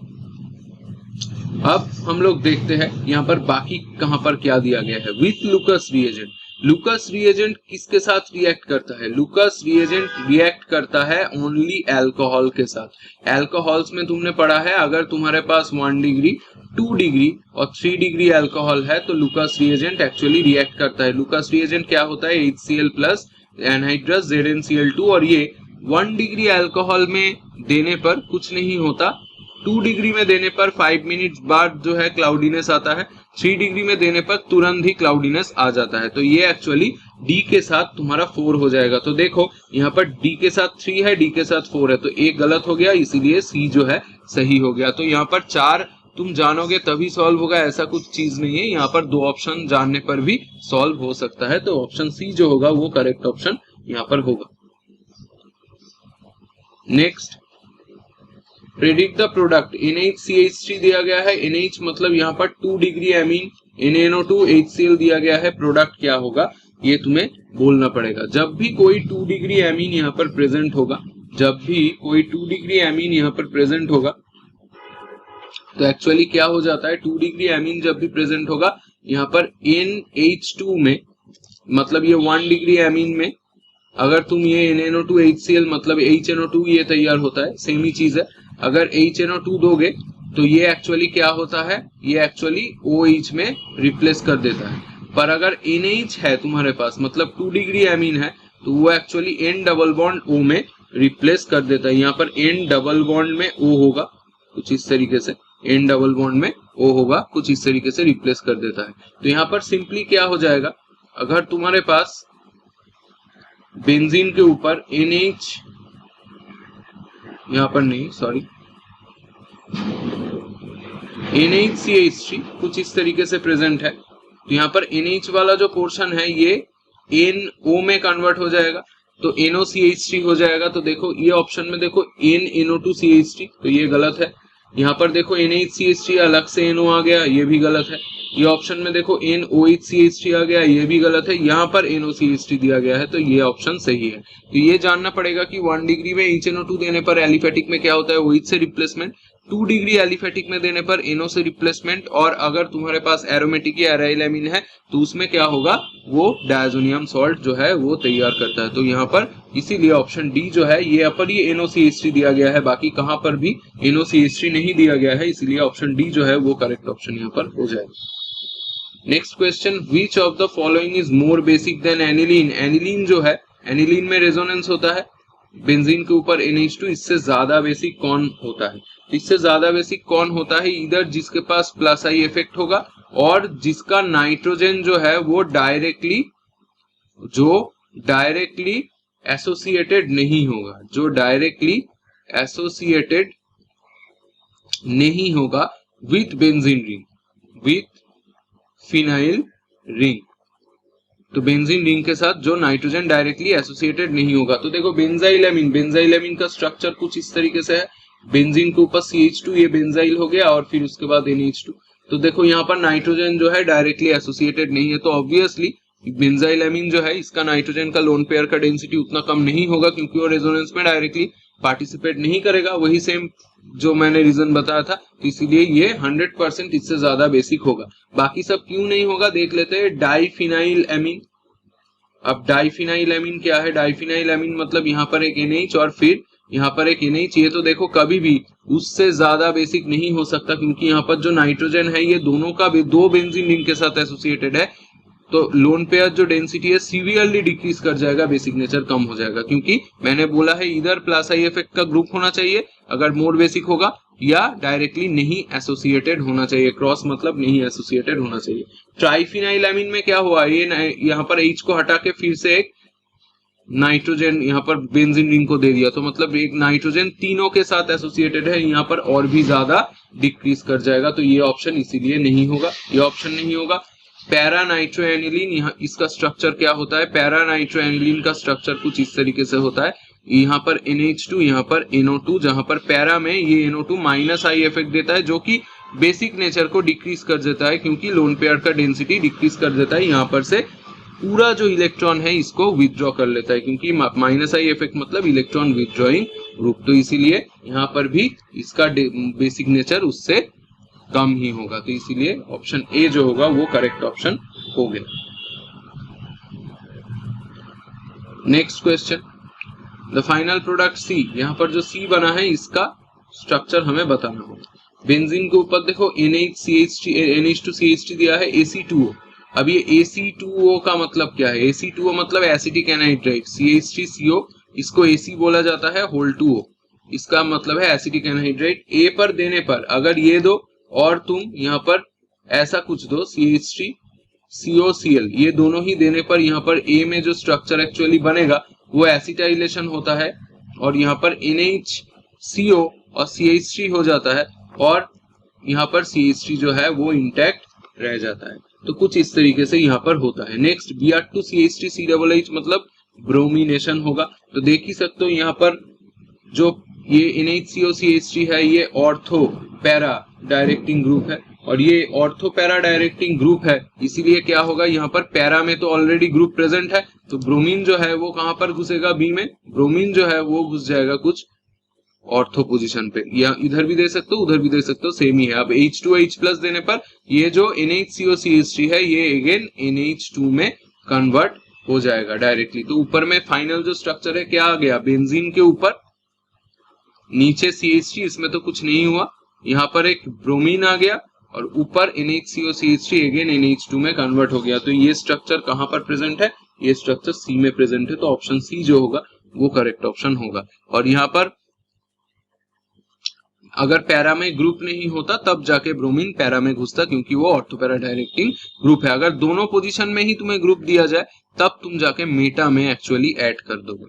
अब हम लोग देखते हैं यहाँ पर बाकी कहां पर क्या दिया गया है। With Lucas reagent, Lucas reagent किसके साथ रिएक्ट करता है? लुकस रिएजेंट रिएक्ट करता है ओनली अल्कोहल के साथ। अल्कोहल्स में तुमने पढ़ा है, अगर तुम्हारे पास 1 डिग्री 2 डिग्री और 3 डिग्री अल्कोहल है तो लुकस रिएजेंट एक्चुअली रिएक्ट करता है। लुकस रिएजेंट क्या होता है? HCl प्लस एनहाइड्रस ZnCl2, और ये 1 डिग्री अल्कोहल में देने पर कुछ नहीं होता, 2 डिग्री में देने पर 5 मिनट बाद जो है क्लाउडीनेस आता है, 3 डिग्री में देने पर तुरंत ही क्लाउडीनेस आ जाता है। तो ये एक्चुअली D के साथ तुम्हारा 4 हो जाएगा। तो देखो यहाँ पर D के साथ 3 है, D के साथ 4 है, तो एक गलत हो गया, इसीलिए C जो है सही हो गया। तो यहाँ पर 4 तुम जानोगे तभी सॉल्व होगा, ऐसा कुछ चीज नहीं है। यहाँ पर 2 ऑप्शन जानने पर भी सॉल्व हो सकता है, तो ऑप्शन C जो होगा वो करेक्ट ऑप्शन यहाँ पर होगा। Next, predict the product. NHCH3 दिया गया है, NH मतलब यहाँ पर 2 डिग्री एमीन, NaNO2 HCl दिया गया है, प्रोडक्ट क्या होगा ये तुम्हें बोलना पड़ेगा। जब भी कोई 2 डिग्री एमीन यहाँ पर प्रेजेंट होगा, जब भी कोई 2 डिग्री एमीन यहाँ पर प्रेजेंट होगा तो एक्चुअली क्या हो जाता है? 2 डिग्री एमीन जब भी प्रेजेंट होगा यहाँ पर NH2 में, मतलब ये 1 डिग्री एमीन में अगर तुम ये NaNO2 HCl मतलब HNO2 ये तैयार होता है, सेम ही चीज है। अगर HNO2 दोगे तो ये एक्चुअली क्या होता है? ये एक्चुअली OH में रिप्लेस कर देता है। पर अगर NH है तुम्हारे पास, मतलब 2 डिग्री एमीन है, तो वो actually N double bond O में रिप्लेस कर देता है। यहाँ पर N डबल बॉन्ड में O होगा कुछ इस तरीके से, N डबल बॉन्ड में O होगा कुछ इस तरीके से रिप्लेस कर देता है। तो यहाँ पर सिंपली क्या हो जाएगा? अगर तुम्हारे पास बेंजीन के ऊपर NH, यहाँ पर नहीं सॉरी, NHCH3 कुछ इस तरीके से प्रेजेंट है, तो यहाँ पर NH वाला जो पोर्शन है ये NO में कन्वर्ट हो जाएगा, तो NOCH3 हो जाएगा। तो देखो ये ऑप्शन में देखो NaNO2CH3, तो ये गलत है। यहाँ पर देखो NHCH3 अलग से NO आ गया, ये भी गलत है। ये ऑप्शन में देखो NOHCH3 आ गया, ये भी गलत है। यहाँ पर NOCH3 दिया गया है, तो ये ऑप्शन सही है। तो ये जानना पड़ेगा कि 1 डिग्री में HNO2 देने पर एलिफेटिक में क्या होता है? OH से रिप्लेसमेंट, 2 डिग्री एलिफेटिक में देने पर NO से रिप्लेसमेंट, और अगर तुम्हारे पास एरोमेटिक या एराइल एमीन है तो उसमें क्या होगा? वो डायजोनियम सॉल्ट जो है वो तैयार करता है। तो यहाँ पर इसीलिए ऑप्शन डी जो है ये पर ये NOCH3 दिया गया है, बाकी कहां पर भी NOCH3 नहीं दिया गया है, इसीलिए ऑप्शन डी जो है वो करेक्ट ऑप्शन यहाँ पर हो जाएगा। Next question, which of the following is more basic than aniline. Aniline जो है, एनिलीन में रेजोनेंस होता है बेंजीन के ऊपर NH2, इससे ज्यादा बेसिक कौन होता है? इससे ज्यादा बेसिक कौन होता है? इधर जिसके पास प्लस आई इफेक्ट होगा और जिसका नाइट्रोजन जो है वो डायरेक्टली एसोसिएटेड नहीं होगा, जो डायरेक्टली एसोसिएटेड नहीं होगा with benzene ring, with phenyl ring. तो बेंजीन रिंग के साथ जो नाइट्रोजन डायरेक्टली एसोसिएटेड नहीं होगा। तो देखो बेंजाइल एमीन का स्ट्रक्चर कुछ इस तरीके से है, बेंजीन के ऊपर CH2, ये बेंजाइल हो गया, और फिर उसके बाद NH2। तो देखो यहाँ पर नाइट्रोजन जो है डायरेक्टली एसोसिएटेड नहीं है, तो ऑब्वियसली बेंजाइल एमीन जो है इसका नाइट्रोजन का लोन पेयर का डेंसिटी उतना कम नहीं होगा, क्योंकि वो रेजोनेंस में डायरेक्टली पार्टिसिपेट नहीं करेगा। वही सेम जो मैंने रीजन बताया था, तो इसीलिए ये 100% इससे ज्यादा बेसिक होगा। बाकी सब क्यों नहीं होगा देख लेते हैं। डाइफिनाइल एमीन, अब डाइफिनाइल एमीन क्या है? डाइफिनाइल एमीन मतलब यहाँ पर एक NH और फिर यहाँ पर एक NH। ये तो देखो कभी भी उससे ज्यादा बेसिक नहीं हो सकता, क्योंकि यहाँ पर जो नाइट्रोजन है ये दोनों का दो बेंजीन रिंग के साथ एसोसिएटेड है, तो लोन पेयर जो डेंसिटी है सीवियरली डिक्रीज कर जाएगा, बेसिक नेचर कम हो जाएगा। क्योंकि मैंने बोला है इधर प्लस आई इफेक्ट का ग्रुप होना चाहिए अगर मोर बेसिक होगा, या डायरेक्टली नहीं एसोसिएटेड होना चाहिए। क्रॉस मतलब नहीं एसोसिएटेड होना चाहिए। ट्राइफिनाइल एमीन में क्या हुआ, ये यहाँ पर H को हटा के फिर से एक नाइट्रोजन यहाँ पर बेंजीन रिंग को दे दिया, तो मतलब एक नाइट्रोजन तीनों के साथ एसोसिएटेड है, यहाँ पर और भी ज्यादा डिक्रीज कर जाएगा। तो ये ऑप्शन इसीलिए नहीं होगा, ये ऑप्शन नहीं होगा। पैरा नाइट्रोएनिलीन, यहाँ इसका स्ट्रक्चर क्या होता है? पैरा नाइट्रोएनिलीन का स्ट्रक्चर कुछ इस तरीके से होता है, यहाँ पर NH2, यहाँ पर NO2, जहां पर पैरा में ये NO2 माइनस आई इफेक्ट देता है, जो कि बेसिक नेचर को डिक्रीज कर देता है, क्योंकि लोन पेयर का डेंसिटी डिक्रीज कर देता है। यहाँ पर से पूरा जो इलेक्ट्रॉन है इसको विथड्रॉ कर लेता है, क्योंकि माइनस आई इफेक्ट मतलब इलेक्ट्रॉन विथड्रॉइंग ग्रुप। तो इसीलिए यहाँ पर भी इसका बेसिक नेचर उससे कम ही होगा, तो इसीलिए ऑप्शन ए जो होगा वो करेक्ट ऑप्शन हो गया। Next question, the final product C, यहाँ पर जो C बना है इसका स्ट्रक्चर हमें बताना होगा। बेंजीन के ऊपर देखो NH2CH3 दिया है, AC2O। अब ये AC2O का मतलब क्या है? AC2O मतलब एसिटिक एनहाइड्राइड, CH3CO इसको AC बोला जाता है, होल 2O इसका मतलब है एसिटिक एनहाइड्राइड। A पर देने पर अगर ये दो और तुम यहाँ पर ऐसा कुछ दो CH3COCl, ये दोनों ही देने पर यहाँ पर A में जो स्ट्रक्चर एक्चुअली बनेगा वो एसिटाइलेशन होता है, और यहाँ पर NHCO और CH3 हो जाता है, और यहाँ पर CH3 जो है वो इंटैक्ट रह जाता है। तो कुछ इस तरीके से यहाँ पर होता है। नेक्स्ट Br2CH3COOH मतलब ब्रोमिनेशन होगा। तो देख ही सकते हो यहाँ पर जो ये NHCOCH3 है ये ऑर्थो पैरा डायरेक्टिंग ग्रुप है, और ये ऑर्थो पैरा डायरेक्टिंग ग्रुप है, इसीलिए क्या होगा यहाँ पर पैरा में तो ऑलरेडी ग्रुप प्रेजेंट है, तो ब्रोमीन जो है वो कहां पर घुसेगा? बी में। ब्रोमीन जो है वो घुस जाएगा कुछ ऑर्थो पोजीशन पे, या इधर भी दे सकते हो उधर भी दे सकते हो, सेम ही है। अब H2H प्लस देने पर ये जो NHCOCH3 है ये अगेन NH2 में कन्वर्ट हो जाएगा डायरेक्टली। तो ऊपर में फाइनल जो स्ट्रक्चर है क्या आ गया? बेंजीन के ऊपर नीचे CH3, इसमें तो कुछ नहीं हुआ, यहाँ पर एक ब्रोमीन आ गया, और ऊपर NHCOCH3 अगेन NH2 में कन्वर्ट हो गया। तो ये स्ट्रक्चर कहां पर प्रेजेंट है? ये स्ट्रक्चर C में प्रेजेंट है, तो ऑप्शन C जो होगा वो करेक्ट ऑप्शन होगा। और यहाँ पर अगर पैरा में ग्रुप नहीं होता तब जाके ब्रोमीन पैरा में घुसता, क्योंकि वो ऑर्थोपैरा डायरेक्टिंग ग्रुप है। अगर दोनों पोजीशन में ही तुम्हें ग्रुप दिया जाए तब तुम जाके मेटा में एक्चुअली ऐड कर दोगे।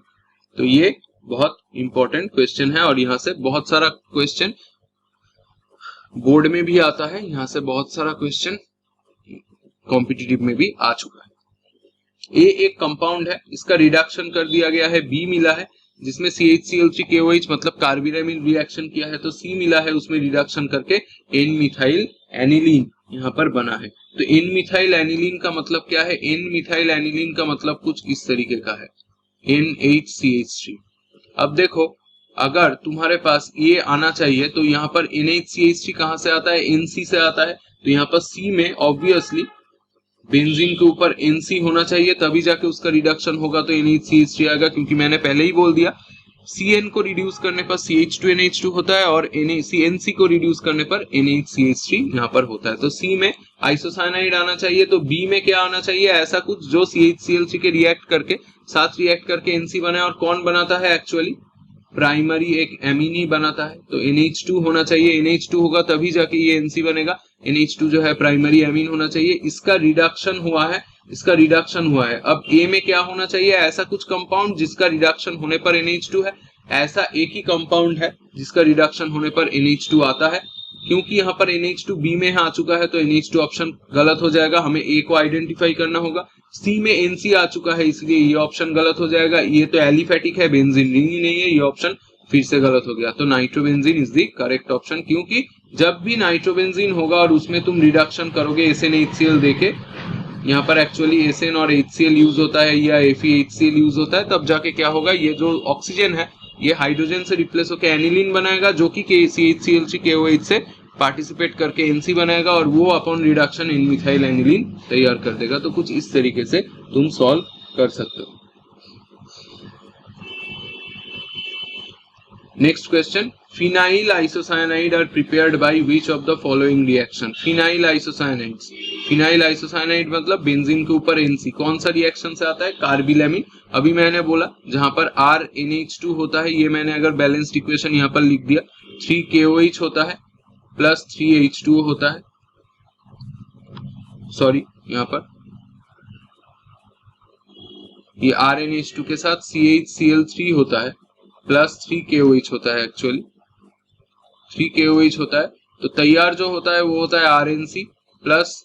तो ये बहुत इंपॉर्टेंट क्वेश्चन है, और यहाँ से बहुत सारा क्वेश्चन बोर्ड में भी आता है, यहाँ से बहुत सारा क्वेश्चन कॉम्पिटिटिव में भी आ चुका है। ए एक कंपाउंड है, इसका रिडक्शन कर दिया गया है, बी मिला है जिसमें CHCl3KOH मतलब कार्बिडामिन रिएक्शन किया है, तो सी मिला है उसमें रिडक्शन करके एन मिथाइल एनिलीन यहाँ पर बना है। तो एन मिथाइल एनिलीन का मतलब क्या है? एन मिथाइल एनिलीन का मतलब कुछ इस तरीके का है, NHCH3। अब देखो अगर तुम्हारे पास ये आना चाहिए तो यहाँ पर NHCH3 कहां से आता है? NC से आता है, तो यहाँ पर C में ऑब्वियसली बेंजीन के ऊपर NC होना चाहिए, तभी जाके उसका रिडक्शन होगा, तो NHCH3 आएगा। क्योंकि मैंने पहले ही बोल दिया CN को रिड्यूस करने पर CH2NH2 होता है, और NC को रिड्यूस करने पर NHCH3 यहाँ पर होता है। तो C में आइसोसाइनाइड आना चाहिए, तो B में क्या आना चाहिए? ऐसा कुछ जो CHCl3 के साथ रिएक्ट करके NC बने, और कौन बनाता है एक्चुअली? प्राइमरी एक एमीन ही बनाता है, तो NH2 होना चाहिए। NH2 होगा तभी जाके ये NC बनेगा। NH2 जो है प्राइमरी एमीन होना चाहिए, इसका रिडक्शन हुआ है, इसका रिडक्शन हुआ है। अब A में क्या होना चाहिए? ऐसा कुछ कंपाउंड जिसका रिडक्शन होने पर NH2 है, ऐसा एक ही कंपाउंड है जिसका रिडक्शन होने पर NH2 आता है। क्योंकि यहाँ पर NH2 B में आ चुका है तो NH2 ऑप्शन गलत हो जाएगा, हमें A को आइडेंटिफाई करना होगा। C में NC आ चुका है इसलिए ये ऑप्शन गलत हो जाएगा। ये तो एलिफेटिक है, बेंजीन रिंग ही नहीं है, ये ऑप्शन फिर से गलत हो गया, तो nitrobenzene is the correct option, क्योंकि जब भी नाइट्रोबेंजीन होगा और उसमें तुम रिडक्शन करोगे SnHCl देके, यहाँ पर एक्चुअली SN और HCl यूज होता है या FeHCl यूज होता है, तब जाके क्या होगा, ये जो ऑक्सीजन है ये हाइड्रोजन से रिप्लेस होकर एनिलीन बनाएगा, जो कि CHCl3KOH से पार्टिसिपेट करके NC बनाएगा और वो upon reduction in methyl aniline तैयार कर देगा। तो कुछ इस तरीके से तुम सॉल्व कर सकते हो। Next question, phenyl isocyanide are prepared by which of the following reaction. Phenyl isocyanides, phenyl isocyanide मतलब बेंजीन के ऊपर NC, कौन सा रिएक्शन से आता है, कार्बिलैमिन। अभी मैंने बोला जहां पर RNH2 होता है, ये मैंने अगर बैलेंस्ड इक्वेशन यहाँ पर लिख दिया, 3KOH होता है प्लस 3H2O होता है, सॉरी यहाँ पर ये RNH2 के साथ CHCl3 होता है प्लस 3KOH होता है, एक्चुअली 3KOH होता है, तो तैयार जो होता है वो होता है RNC plus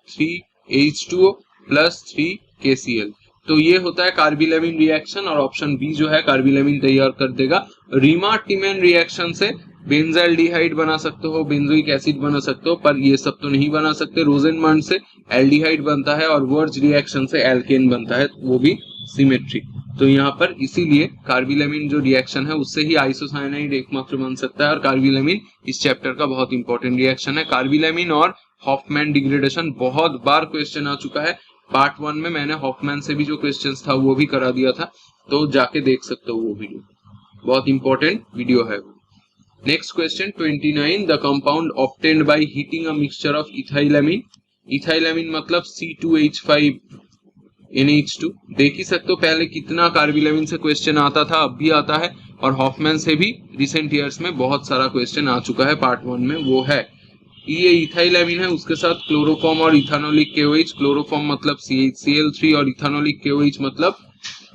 3H2O plus 3KCl। तो ये होता है कार्बिलैमिन रिएक्शन, और ऑप्शन बी जो है कार्बिलैमिन तैयार कर देगा। रीमा-टिमेन रिएक्शन से बेंजाइल्डिहाइड बना सकते हो, बेंजोइक एसिड बना सकते हो, पर ये सब तो नहीं बना सकते। रोजेनमंड से एल्डिहाइड बनता है और वर्ज रिएक्शन से एल्केन बनता है, वो भी सिमेट्रिक। तो यहाँ पर इसीलिए कार्बिलैमिन जो रिएक्शन है उससे ही आइसोसाइनाइड एकमात्र बन सकता है, और कार्बिलैमिन इस चैप्टर का बहुत इंपॉर्टेंट रिएक्शन है। कार्बिलैमिन और हॉफमैन डिग्रेडेशन बहुत बार क्वेश्चन आ चुका है। पार्ट 1 में मैंने हॉफमैन से भी जो क्वेश्चंस था वो भी करा दिया था, तो जाके देख सकते हो वो वीडियो, बहुत इंपॉर्टेंट वीडियो है। Next question 29, the compound obtained by heating a mixture of ethylamine. Ethylamine मतलब C2H5NH2। देख ही सकते हो पहले कितना कार्बिलैमिन से क्वेश्चन आता था, अब भी आता है, और हॉफमैन से भी रिसेंट ईयर्स में बहुत सारा क्वेश्चन आ चुका है। पार्ट 1 में वो है, ये इथाइलैमिन है, उसके साथ क्लोरोफॉर्म और इथानोलिक KOH। क्लोरोफॉर्म मतलब CHCl3 और इथानोलिक KOH मतलब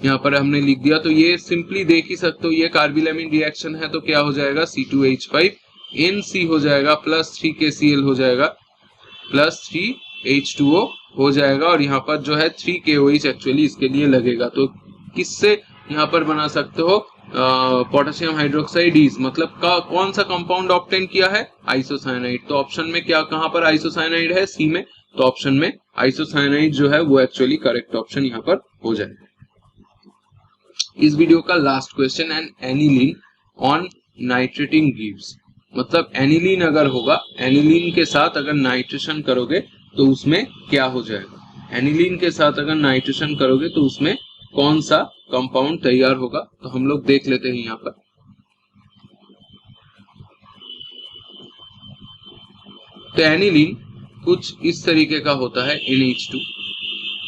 यहाँ पर हमने लिख दिया। तो ये सिंपली देख ही सकते हो, ये कार्बिलैमिन रिएक्शन है, तो क्या हो जाएगा, C2H5NC हो जाएगा प्लस 3KCl हो जाएगा प्लस 3H2O हो जाएगा, और यहाँ पर जो है 3KOH एक्चुअली इसके लिए लगेगा। तो किससे यहाँ पर बना सकते हो, पोटेशियम हाइड्रोक्साइड इज, मतलब कौन सा कंपाउंड ऑब्टेन किया है, आइसोसाइनाइड। तो ऑप्शन में क्या, कहां पर आइसोसाइनाइड है, सी में, तो ऑप्शन में आइसोसाइनाइड जो है वो एक्चुअली करेक्ट ऑप्शन यहाँ पर हो जाएगा। इस वीडियो का last question, an aniline on nitrating gives, मतलब एनिलीन अगर होगा, एनिलीन के साथ अगर नाइट्रेशन करोगे तो उसमें क्या हो जाएगा। एनिलीन के साथ अगर नाइट्रेशन करोगे तो उसमें कौन सा कंपाउंड तैयार होगा, तो हम लोग देख लेते हैं यहाँ पर। तो एनिलीन कुछ इस तरीके का होता है NH2,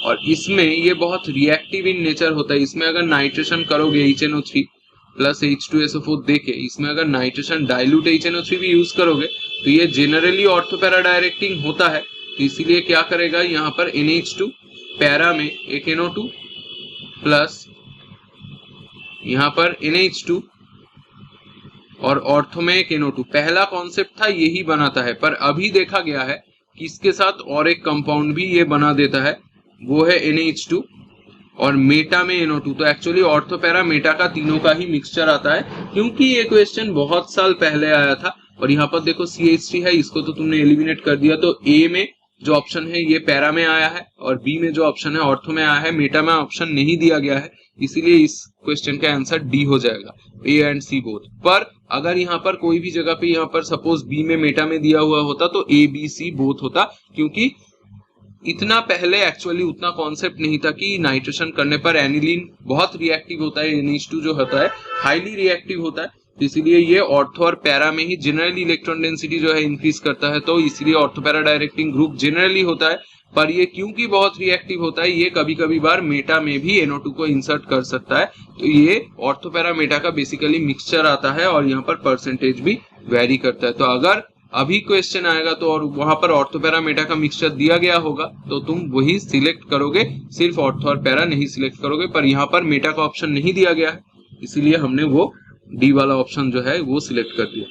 और इसमें ये बहुत रिएक्टिव इन नेचर होता है। इसमें अगर नाइट्रेशन करोगे HNO3 प्लस H2SO4 देके, इसमें अगर नाइट्रेशन डाइल्यूट HNO3 भी यूज करोगे तो ये जनरली ऑर्थोपैरा डायरेक्टिंग होता है, तो इसीलिए क्या करेगा यहाँ पर NH2, पैरा में एक NO2 प्लस यहाँ पर NH2 और ऑर्थो में एक NO2। पहला कॉन्सेप्ट था यही बनाता है, पर अभी देखा गया है कि इसके साथ और एक कंपाउंड भी ये बना देता है, वो है NH2 और मेटा में NO2। तो एक्चुअली ऑर्थोपैरा मेटा का तीनों का ही मिक्सचर आता है, क्योंकि ये क्वेश्चन बहुत साल पहले आया था। और यहाँ पर देखो CH3 है, इसको तो तुमने एलिमिनेट कर दिया, तो ए में जो ऑप्शन है ये पैरा में आया है, और बी में जो ऑप्शन है ऑर्थो में आया है, मेटा में ऑप्शन नहीं दिया गया है, इसीलिए इस क्वेश्चन का आंसर डी हो जाएगा, ए एंड सी बोथ। पर अगर यहाँ पर कोई भी जगह पे यहाँ पर सपोज बी में मेटा में दिया हुआ होता तो ए बी सी बोथ होता, क्योंकि इतना पहले एक्चुअली उतना कॉन्सेप्ट नहीं था कि नाइट्रेशन करने पर एनिलीन बहुत रिएक्टिव होता है, NH2 जो होता है हाईली रिएक्टिव होता है, इसीलिए ये ऑर्थो और पैरा में ही जनरली इलेक्ट्रॉन डेंसिटी जो है इंक्रीज करता है, तो इसलिए ortho para directing group generally होता है। पर ये क्योंकि बहुत रिएक्टिव होता है, ये कभी कभी बार मेटा में भी NO2 को इंसर्ट कर सकता है, तो ये ऑर्थो पैरा मेटा का बेसिकली मिक्सचर आता है, और यहाँ पर परसेंटेज भी वेरी करता है। तो अगर अभी क्वेश्चन आएगा तो और वहां पर ऑर्थो पैरा मेटा का मिक्सचर दिया गया होगा तो तुम वही सिलेक्ट करोगे, सिर्फ ऑर्थो और पैरा नहीं सिलेक्ट करोगे, पर यहाँ पर मेटा का ऑप्शन नहीं दिया गया है, इसीलिए हमने वो डी वाला ऑप्शन जो है वो सिलेक्ट कर दिया।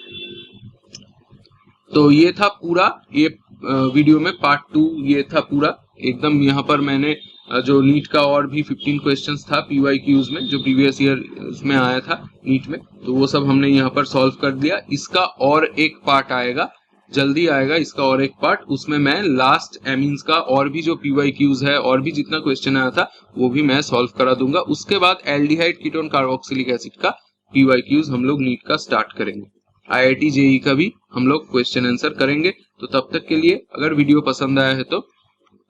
तो ये था पूरा, ये वीडियो में पार्ट 2 ये था पूरा एकदम। यहाँ पर मैंने जो नीट का और भी 15 क्वेश्चंस था PYQs में, जो प्रीवियस ईयर में आया था नीट में, तो वो सब हमने यहाँ पर सॉल्व कर दिया। इसका और एक पार्ट आएगा, जल्दी आएगा इसका और एक पार्ट, उसमें मैं लास्ट एमीन्स का और भी जो PYQs है और भी जितना क्वेश्चन आया था वो भी मैं सॉल्व करा दूंगा। उसके बाद एल्डिहाइड कीटोन कार्बोक्सिलिक एसिड का PYQs हम लोग नीट का स्टार्ट करेंगे। IIT JEE का भी हम लोग क्वेश्चन आंसर करेंगे। तो तब तक के लिए अगर वीडियो पसंद आया है तो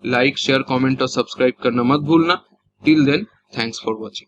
लाइक, शेयर, कमेंट और सब्सक्राइब करना मत भूलना। Till then, thanks for watching.